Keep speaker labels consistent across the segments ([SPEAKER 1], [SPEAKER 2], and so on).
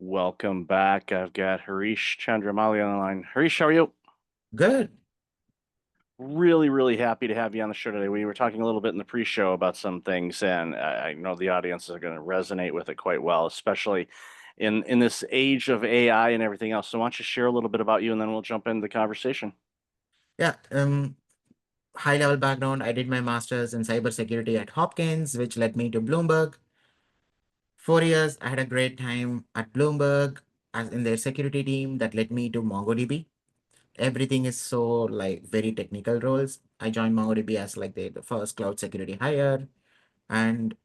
[SPEAKER 1] Welcome back. I've got Harish Chandramowli on the line. Harish, how are you?
[SPEAKER 2] Good.
[SPEAKER 1] Really, really happy to have you on the show today. We were talking a little bit in the pre-show about some things, and I know the audience is going to resonate with it quite well, especially in this age of AI and everything else. So why don't you share a little bit about you, and then we'll jump into the conversation.
[SPEAKER 2] Yeah. High level background. I did my master's in cybersecurity at Hopkins, which led me to Bloomberg. 4 years, I had a great time at Bloomberg as in their security team that led me to MongoDB. Everything is so like very technical roles. I joined MongoDB as like the first cloud security hire. And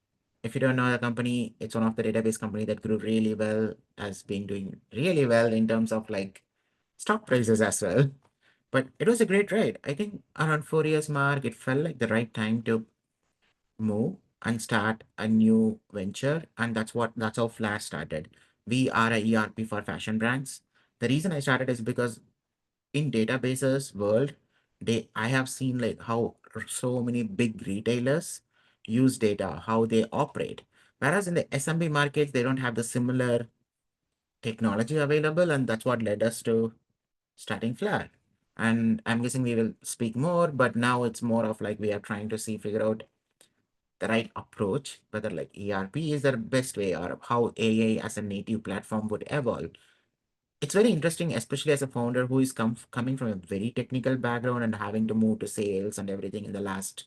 [SPEAKER 2] if you don't know the company, it's one of the database company that grew really well, has been doing really well in terms of like stock prices as well. But it was a great ride. I think around 4 years mark, it felt like the right time to move and start a new venture. And that's how Flaire started. We are a ERP for fashion brands. The reason I started is because in databases world, I have seen like how so many big retailers use data, how they operate. Whereas in the SMB markets, they don't have the similar technology available, and that's what led us to starting Flair. And I'm guessing we will speak more, but now it's more of like we are trying to figure out the right approach, whether like ERP is the best way or how AI as a native platform would evolve. It's very interesting, especially as a founder who is coming from a very technical background and having to move to sales and everything in the last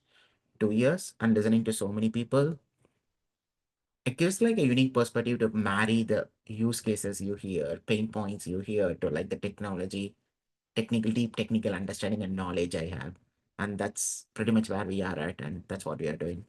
[SPEAKER 2] 2 years and listening to so many people. It gives like a unique perspective to marry the use cases you hear, pain points you hear to like the technology deep technical understanding and knowledge I have. And that's pretty much where we are at, and that's what we are doing.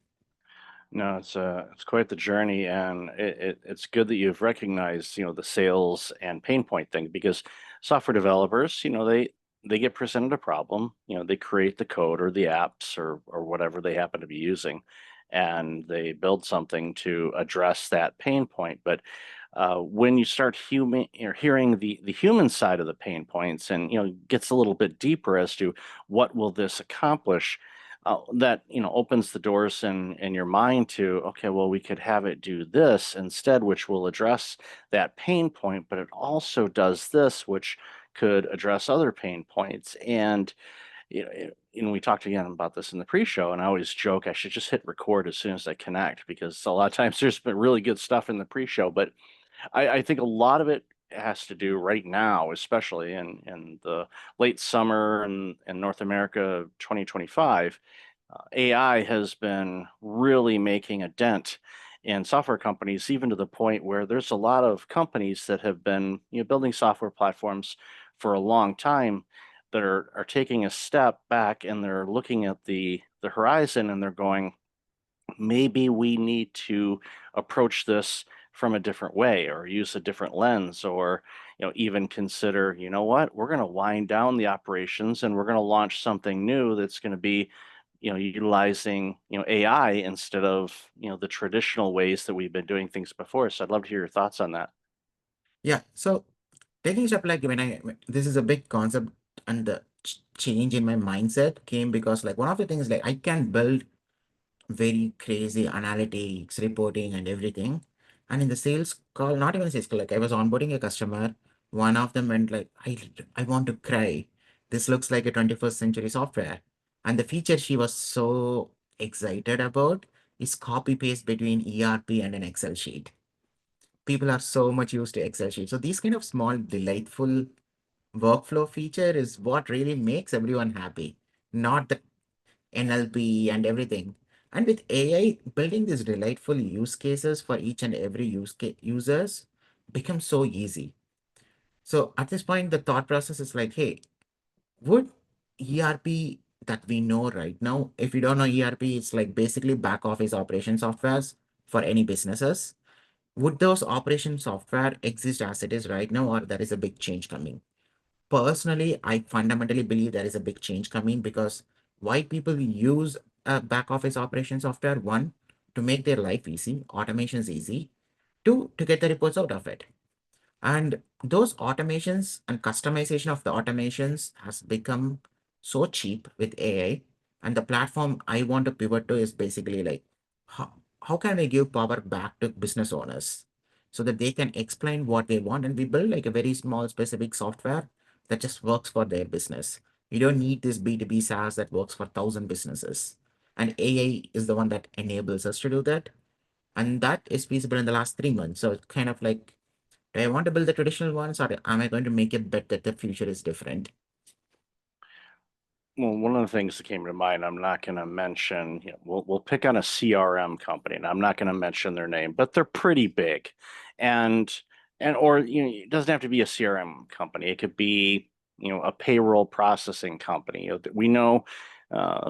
[SPEAKER 1] No, it's quite the journey, and it's good that you've recognized, the sales and pain point thing because software developers, they get presented a problem, they create the code or the apps or whatever they happen to be using, and they build something to address that pain point. But when you start hearing the human side of the pain points, and gets a little bit deeper as to what will this accomplish, that opens the doors in your mind to, okay, well, we could have it do this instead, which will address that pain point, but it also does this, which could address other pain points. And we talked again about this in the pre-show, and I always joke I should just hit record as soon as I connect, because a lot of times there's been really good stuff in the pre-show, but I think a lot of it has to do right now, especially in the late summer and in North America 2025. AI has been really making a dent in software companies, even to the point where there's a lot of companies that have been building software platforms for a long time that are taking a step back, and they're looking at the horizon, and they're going, maybe we need to approach this from a different way or use a different lens, or even consider, what, we're going to wind down the operations and we're going to launch something new that's going to be utilizing AI instead of the traditional ways that we've been doing things before. So I'd love to hear your thoughts on that.
[SPEAKER 2] Yeah. So taking a step like this is a big concept, and the change in my mindset came because like one of the things like I can build very crazy analytics, reporting, and everything. And in the sales call, not even sales call, like I was onboarding a customer. One of them went like, I want to cry. This looks like a 21st century software. And the feature she was so excited about is copy paste between ERP and an Excel sheet. People are so much used to Excel sheets. So these kind of small, delightful workflow feature is what really makes everyone happy, not the NLP and everything. And with AI, building these delightful use cases for each and every users becomes so easy. So at this point, the thought process is like, hey, would ERP that we know right now, if you don't know ERP, it's like basically back office operation softwares for any businesses. Would those operation software exist as it is right now, or there is a big change coming? Personally, I fundamentally believe there is a big change coming because why people use a back office operation software, one, to make their life easy, automations easy, two, to get the reports out of it. And those automations and customization of the automations has become so cheap with AI. And the platform I want to pivot to is basically like, how, how can I give power back to business owners? so that they can explain what they want. And we build like a very small specific software that just works for their business. You don't need this B2B SaaS that works for 1,000 businesses. And AI is the one that enables us to do that. And that is feasible in the last 3 months. So it's kind of like, do I want to build the traditional ones, or am I going to make a bet that the future is different?
[SPEAKER 1] Well, one of the things that came to mind, I'm not going to mention, we'll pick on a CRM company, and I'm not going to mention their name, but they're pretty big. And or it doesn't have to be a CRM company. It could be, a payroll processing company. We know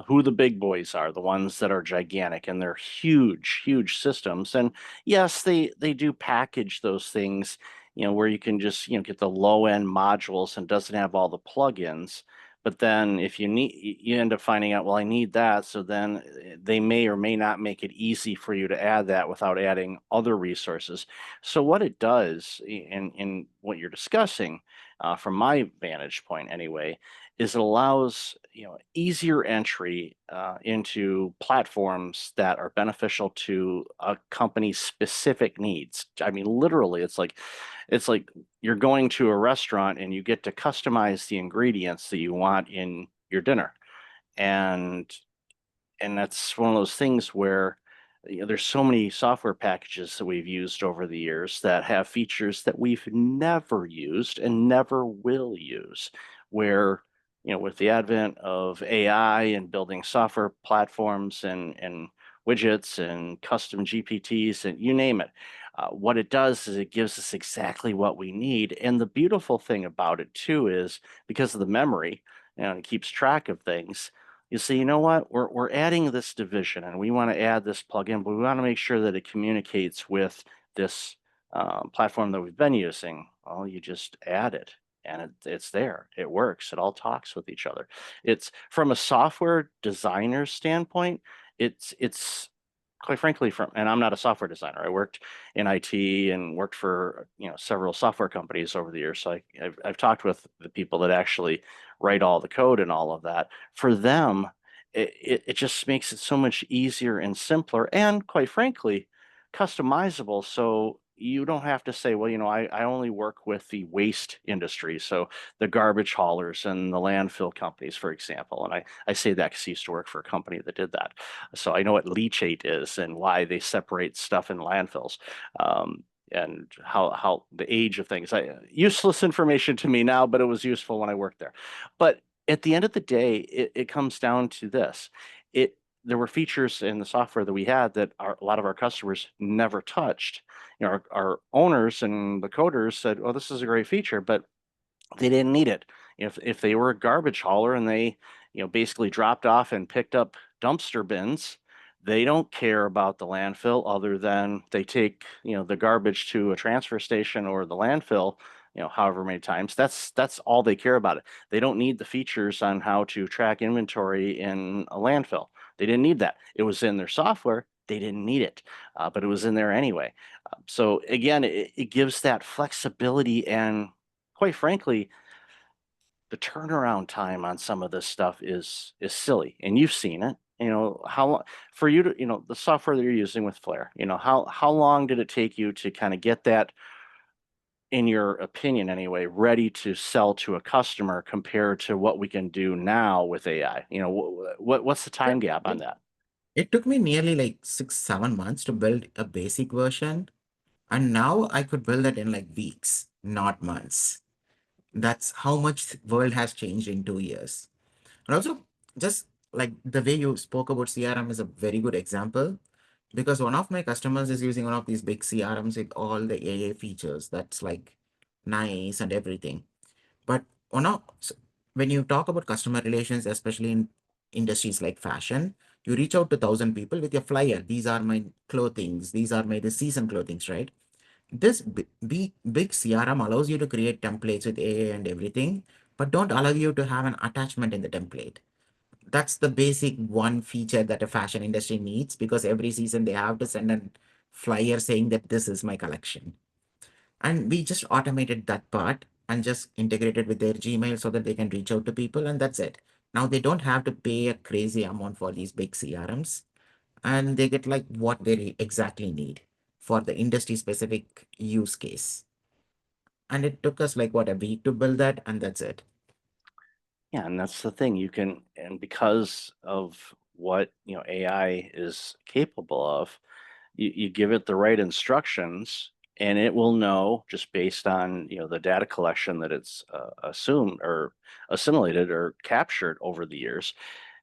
[SPEAKER 1] who the big boys are, the ones that are gigantic, and they're huge, huge systems. And yes, they do package those things, where you can just, get the low end modules and doesn't have all the plugins. But then if you end up finding out, well, I need that. So then they may or may not make it easy for you to add that without adding other resources. So what it does in what you're discussing, from my vantage point anyway, is it allows, easier entry into platforms that are beneficial to a company's specific needs. I mean, literally, it's like you're going to a restaurant and you get to customize the ingredients that you want in your dinner. And that's one of those things where there's so many software packages that we've used over the years that have features that we've never used and never will use. Where, with the advent of AI and building software platforms and widgets and custom GPTs and you name it, what it does is it gives us exactly what we need. And the beautiful thing about it too is because of the memory, it keeps track of things. You say, you know what, we're adding this division and we want to add this plugin, but we want to make sure that it communicates with this platform that we've been using. Well, you just add it and it's there. It works. It all talks with each other. It's from a software designer standpoint, it's quite frankly and I'm not a software designer. I worked in IT and worked for several software companies over the years. So I've talked with the people that actually write all the code and all of that. For them, it just makes it so much easier and simpler and quite frankly, customizable. So you don't have to say, well, I only work with the waste industry. So the garbage haulers and the landfill companies, for example. And I say that because I used to work for a company that did that. So I know what leachate is and why they separate stuff in landfills. And how the age of things. Useless information to me now, but it was useful when I worked there. But at the end of the day, it comes down to this. There were features in the software that we had that a lot of our customers never touched. Our owners and the coders said, "Oh, this is a great feature," but they didn't need it. If they were a garbage hauler and they, basically dropped off and picked up dumpster bins, they don't care about the landfill other than they take, the garbage to a transfer station or the landfill, however many times. That's all they care about it. They don't need the features on how to track inventory in a landfill. They didn't need that. It was in their software. They didn't need it, but it was in there anyway. So again, it gives that flexibility and quite frankly, the turnaround time on some of this stuff is silly, and you've seen it. How for you to, the software that you're using with Flaire, how long did it take you to kind of get that, in your opinion anyway, ready to sell to a customer compared to what we can do now with AI? What's the
[SPEAKER 2] Yeah,
[SPEAKER 1] time gap on
[SPEAKER 2] It,
[SPEAKER 1] that?
[SPEAKER 2] it took me nearly like 6, 7 months to build a basic version. And now I could build it in like weeks, not months. That's how much the world has changed in 2 years. And also, just like the way you spoke about CRM is a very good example, because one of my customers is using one of these big CRMs with all the AI features. That's like nice and everything. But when you talk about customer relations, especially in industries like fashion, you reach out to 1,000 people with your flyer. These are my clothings. These are my the season clothings, right? This big CRM allows you to create templates with AI and everything, but don't allow you to have an attachment in the template. That's the basic one feature that a fashion industry needs, because every season they have to send a flyer saying that this is my collection. And we just automated that part and just integrated with their Gmail so that they can reach out to people, and that's it. Now they don't have to pay a crazy amount for these big CRMs, and they get like what they exactly need. for the industry specific use case. And it took us like what, a week to build that, and that's it.
[SPEAKER 1] Yeah, and that's the thing. You can, and because of what, AI is capable of, you give it the right instructions and it will know just based on, the data collection that it's assumed or assimilated or captured over the years.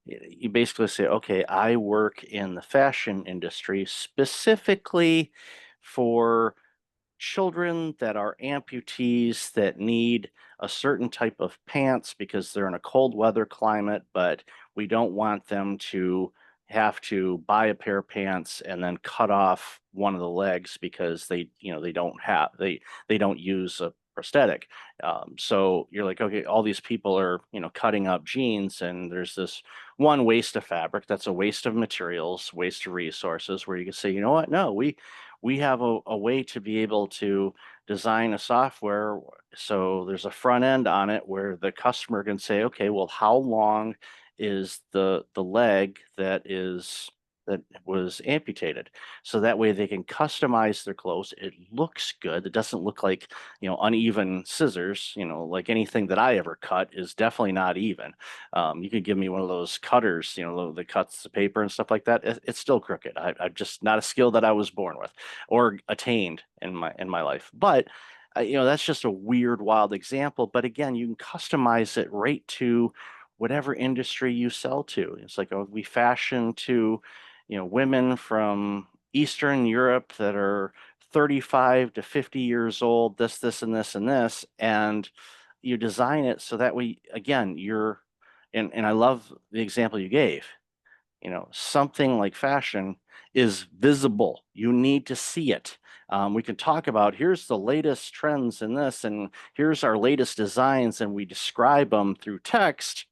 [SPEAKER 1] You basically say, okay, I work in the fashion industry specifically for children that are amputees that need a certain type of pants because they're in a cold weather climate, but we don't want them to have to buy a pair of pants and then cut off one of the legs because they don't use a prosthetic. So you're like, okay, all these people are, cutting up jeans, and there's this one waste of fabric that's a waste of materials, waste of resources, where you can say, you know what, no, we have a way to be able to design a software so there's a front end on it where the customer can say, okay, well, how long is the leg that was amputated? So that way they can customize their clothes. It looks good. It doesn't look like, uneven scissors. Like anything that I ever cut is definitely not even. You could give me one of those cutters, that cuts the paper and stuff like that. It's still crooked. I'm just not a skill that I was born with or attained in my life. But that's just a weird, wild example. But again, you can customize it right to whatever industry you sell to. It's like, oh, we fashion to, women from Eastern Europe that are 35 to 50 years old, this, and this, and this. And you design it so that way, again, and I love the example you gave. Something like fashion is visible. You need to see it. We can talk about here's the latest trends in this, and here's our latest designs, and we describe them through text.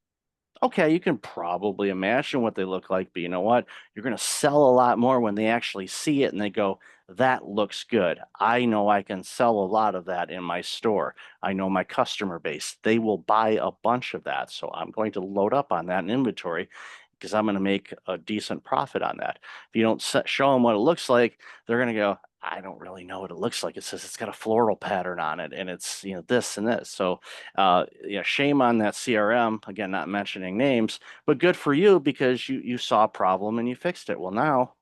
[SPEAKER 1] Okay, you can probably imagine what they look like, but you know what? You're going to sell a lot more when they actually see it and they go, that looks good. I know I can sell a lot of that in my store. I know my customer base. They will buy a bunch of that. So I'm going to load up on that in inventory because I'm going to make a decent profit on that. If you don't show them what it looks like, they're going to go, I don't really know what it looks like. It says it's got a floral pattern on it and it's, this and this. So, shame on that CRM, again, not mentioning names, but good for you because you saw a problem and you fixed it. Well, now,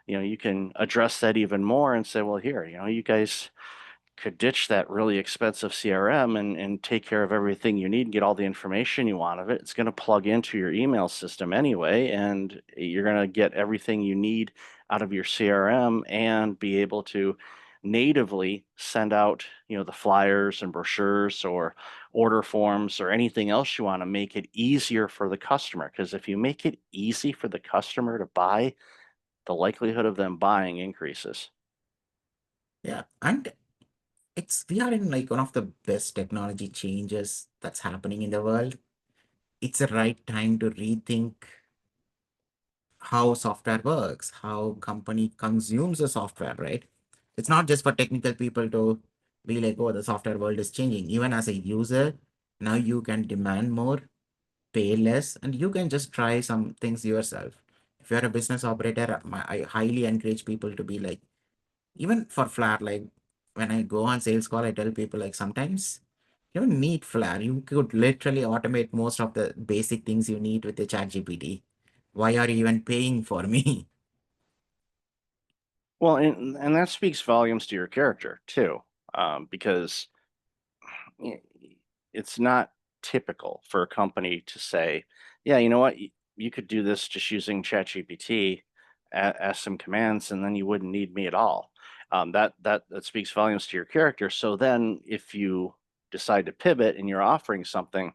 [SPEAKER 1] you can address that even more and say, well, here, you guys could ditch that really expensive CRM and take care of everything you need and get all the information you want of it. It's going to plug into your email system anyway, and you're going to get everything you need out of your CRM and be able to natively send out, the flyers and brochures or order forms or anything else you want to make it easier for the customer. Because if you make it easy for the customer to buy, the likelihood of them buying increases.
[SPEAKER 2] Yeah. And we are in like one of the best technology changes that's happening in the world. It's the right time to rethink how software works, how company consumes the software, right? It's not just for technical people to be like, oh, the software world is changing. Even as a user, now you can demand more, pay less, and you can just try some things yourself. If you're a business operator, I highly encourage people to be like, even for Flair, like when I go on sales call, I tell people like sometimes you don't need Flair. You could literally automate most of the basic things you need with the chat GPT. Why are you even paying for me?
[SPEAKER 1] Well, and that speaks volumes to your character too, because y- it's not typical for a company to say, yeah, you know what, you could do this just using ChatGPT, ask some commands, and then you wouldn't need me at all. That speaks volumes to your character. So then, if you decide to pivot and you're offering something,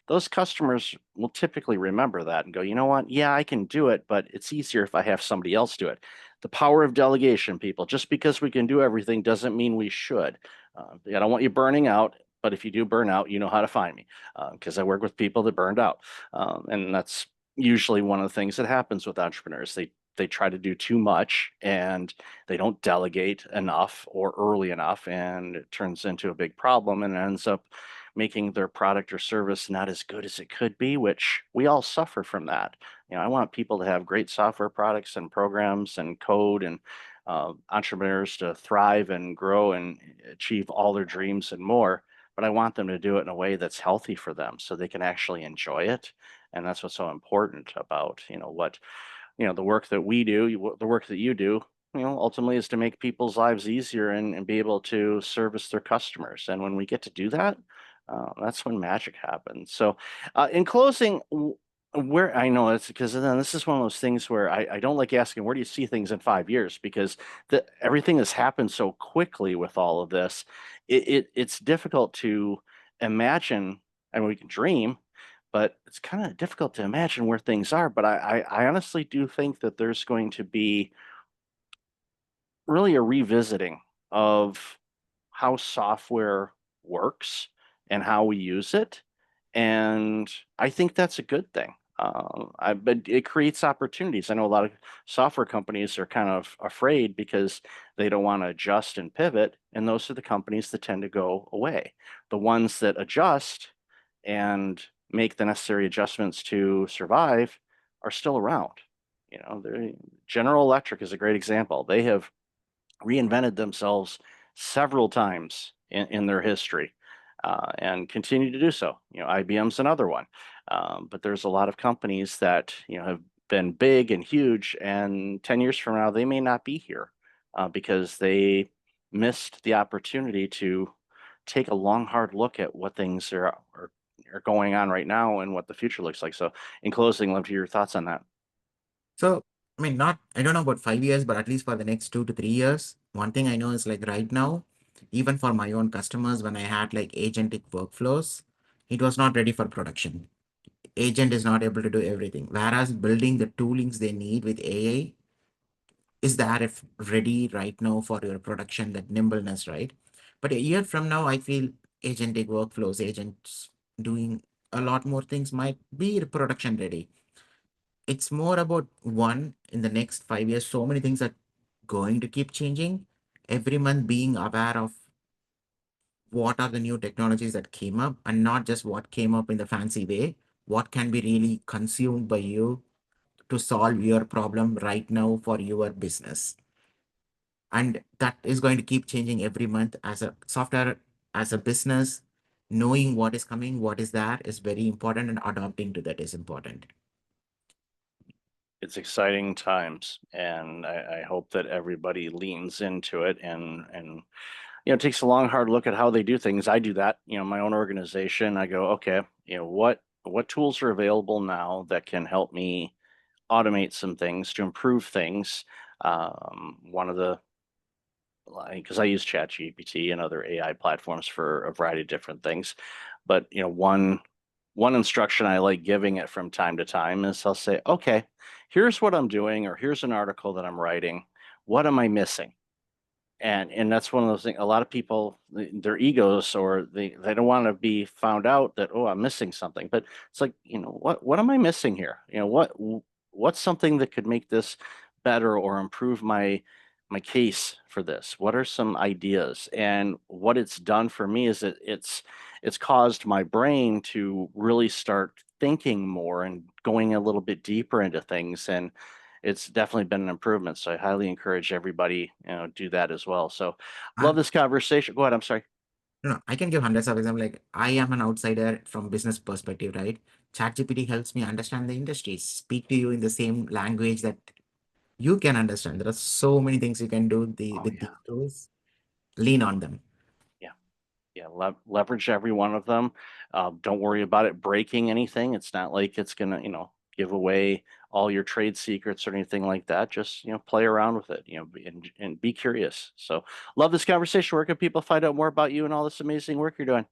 [SPEAKER 1] those customers will typically remember that and go, you know what? Yeah, I can do it, but it's easier if I have somebody else do it. The power of delegation, people. Just because we can do everything doesn't mean we should. I don't want you burning out, but if you do burn out, you know how to find me because I work with people that burned out. And that's usually one of the things that happens with entrepreneurs. They try to do too much and they don't delegate enough or early enough, and it turns into a big problem and ends up making their product or service not as good as it could be, which we all suffer from that. I want people to have great software products and programs and code and entrepreneurs to thrive and grow and achieve all their dreams and more. But I want them to do it in a way that's healthy for them so they can actually enjoy it. And that's what's so important about, the work that we do, the work that you do, ultimately is to make people's lives easier and be able to service their customers. And when we get to do that, that's when magic happens. So, in closing, where I know it's because then this is one of those things where I don't like asking, where do you see things in 5 years? Because everything has happened so quickly with all of this. It's difficult to imagine. I mean, we can dream, but it's kind of difficult to imagine where things are. But I honestly do think that there's going to be really a revisiting of how software works and how we use it. And I think that's a good thing. But it creates opportunities. I know a lot of software companies are kind of afraid because they don't want to adjust and pivot. And those are the companies that tend to go away. The ones that adjust and make the necessary adjustments to survive are still around. General Electric is a great example. They have reinvented themselves several times in their history and continue to do so. IBM's another one. But there's a lot of companies that, have been big and huge, and 10 years from now, they may not be here because they missed the opportunity to take a long, hard look at what things are going on right now and what the future looks like. So in closing, love to hear your thoughts on that.
[SPEAKER 2] So, I mean, I don't know about 5 years, but at least for the next 2 to 3 years, one thing I know is like right now, even for my own customers, when I had like agentic workflows, it was not ready for production. Agent is not able to do everything. Whereas building the toolings they need with AI is there if ready right now for your production, that nimbleness, right? But a year from now, I feel agentic workflows, agents doing a lot more things might be production ready. It's more about one in the next 5 years. So many things are going to keep changing. Every month being aware of what are the new technologies that came up and not just what came up in the fancy way, what can be really consumed by you to solve your problem right now for your business. And that is going to keep changing every month as a software, as a business. Knowing what is coming, what is there is very important, and adapting to that is important.
[SPEAKER 1] It's exciting times, and I hope that everybody leans into it and takes a long, hard look at how they do things. I do that, my own organization. I go, okay, what tools are available now that can help me automate some things to improve things. One of the because I use ChatGPT and other AI platforms for a variety of different things, but one instruction I like giving it from time to time is I'll say, okay, here's what I'm doing, or here's an article that I'm writing. What am I missing? And that's one of those things. A lot of people, their egos, or they don't want to be found out that, oh, I'm missing something. But it's like, what am I missing here? What's something that could make this better or improve my case for this? What are some ideas? And what it's done for me is it's caused my brain to really start thinking more and going a little bit deeper into things. And it's definitely been an improvement. So I highly encourage everybody, do that as well. So love
[SPEAKER 2] And
[SPEAKER 1] this conversation. Go ahead. I'm sorry.
[SPEAKER 2] no, I can give hundreds of examples. Like I am an outsider from business perspective, right? ChatGPT helps me understand the industry, speak to you in the same language that you can understand. There are so many things you can do
[SPEAKER 1] Oh
[SPEAKER 2] with
[SPEAKER 1] yeah.
[SPEAKER 2] these tools. Lean on them.
[SPEAKER 1] Yeah. Yeah. Leverage every one of them. Don't worry about it breaking anything. It's not like it's gonna, give away all your trade secrets or anything like that. Just, play around with it, and be curious. So love this conversation. Where can people find out more about you and all this amazing work you're doing?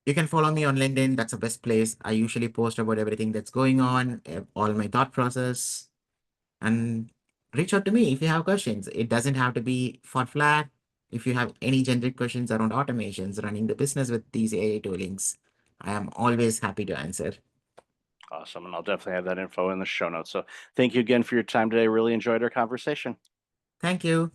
[SPEAKER 2] You can follow me on LinkedIn. That's the best place. I usually post about everything that's going on, all my thought process, and reach out to me if you have questions. It doesn't have to be for Flaire. If you have any generic questions around automations, running the business with these AI toolings, I am always happy to answer.
[SPEAKER 1] Awesome. And I'll definitely have that info in the show notes. So thank you again for your time today. Really enjoyed our conversation.
[SPEAKER 2] Thank you.